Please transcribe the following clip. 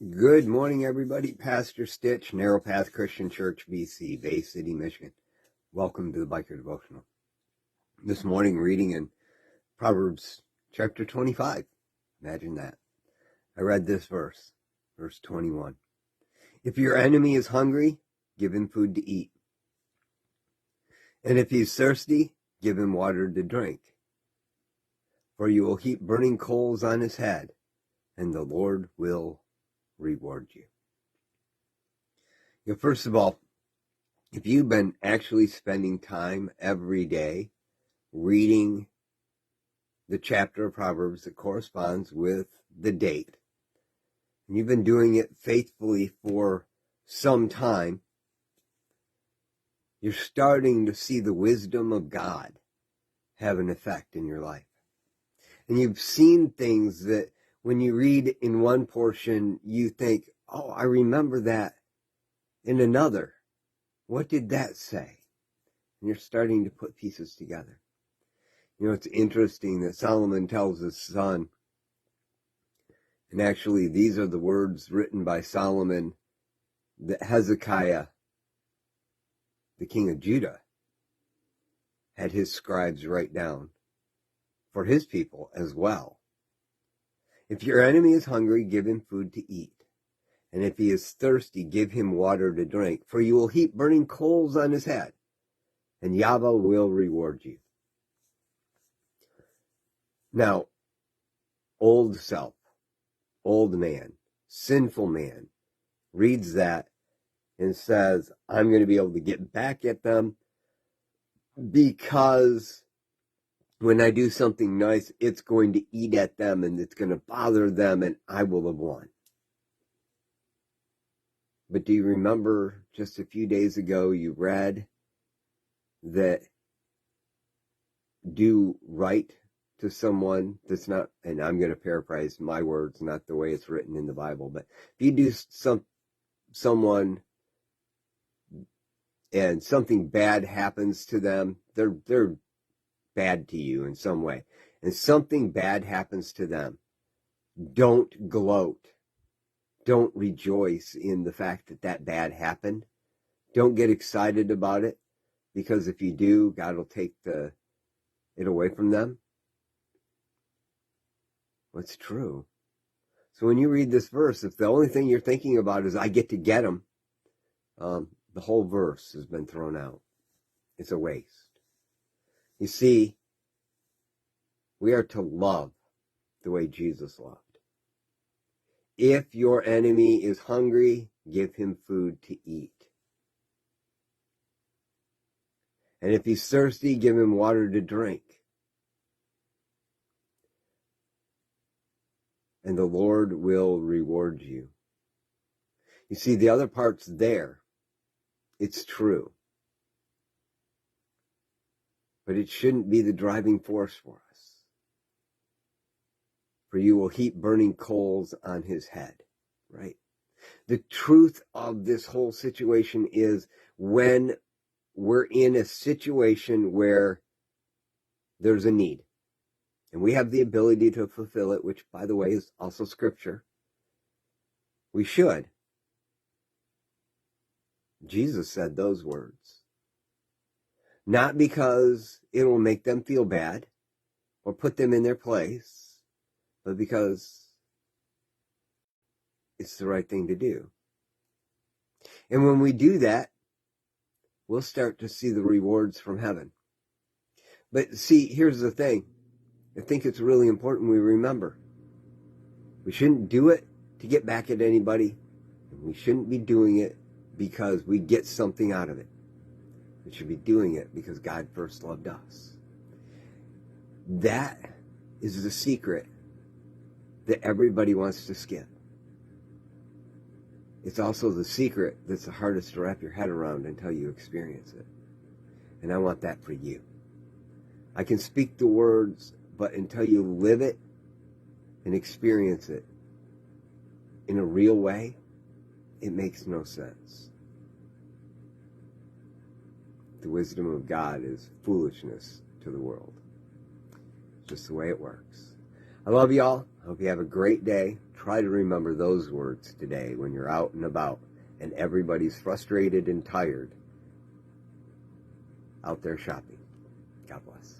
Good morning, everybody. Pastor Stitch, Narrow Path Christian Church, BC, Bay City, Michigan. Welcome to the Biker Devotional. This morning, reading in Proverbs chapter 25. Imagine that. I read this verse 21. If your enemy is hungry, give him food to eat. And if he's thirsty, give him water to drink. For you will heap burning coals on his head, and the Lord will reward you. First of all, if you've been actually spending time every day reading the chapter of Proverbs that corresponds with the date, and you've been doing it faithfully for some time, you're starting to see the wisdom of God have an effect in your life. And you've seen things that when you read in one portion, you think, oh, I remember that in another. What did that say? And you're starting to put pieces together. It's interesting that Solomon tells his son, and actually these are the words written by Solomon that Hezekiah, the king of Judah, had his scribes write down for his people as well. If your enemy is hungry, give him food to eat. And if he is thirsty, give him water to drink. For you will heap burning coals on his head, and Yahweh will reward you. Now, old self, old man, sinful man, reads that and says, I'm going to be able to get back at them because when I do something nice, it's going to eat at them and it's going to bother them and I will have won. But do you remember just a few days ago you read that do right to someone that's not, and I'm going to paraphrase my words, not the way it's written in the Bible, but if you do someone and something bad happens to them, they're bad to you in some way, and something bad happens to them, don't gloat. Don't rejoice in the fact that bad happened. Don't get excited about it, because if you do, God will take it away from them. What's true? So when you read this verse, if the only thing you're thinking about is I get to get them, the whole verse has been thrown out. It's a waste. You see, we are to love the way Jesus loved. If your enemy is hungry, give him food to eat. And if he's thirsty, give him water to drink. And the Lord will reward you. You see, the other part's there. It's true. But it shouldn't be the driving force for us. For you will heap burning coals on his head, right? The truth of this whole situation is when we're in a situation where there's a need, and we have the ability to fulfill it, which, by the way, is also scripture, we should. Jesus said those words. Not because it will make them feel bad or put them in their place, but because it's the right thing to do. And when we do that, we'll start to see the rewards from heaven. But see, here's the thing. I think it's really important we remember. We shouldn't do it to get back at anybody. And we shouldn't be doing it because we get something out of it. We should be doing it because God first loved us. That is the secret that everybody wants to skip. It's also the secret that's the hardest to wrap your head around until you experience it. And I want that for you. I can speak the words, but until you live it and experience it in a real way, it makes no sense. The wisdom of God is foolishness to the world. It's just the way it works. I love you all. I hope you have a great day. Try to remember those words today when you're out and about and everybody's frustrated and tired out there shopping. God bless.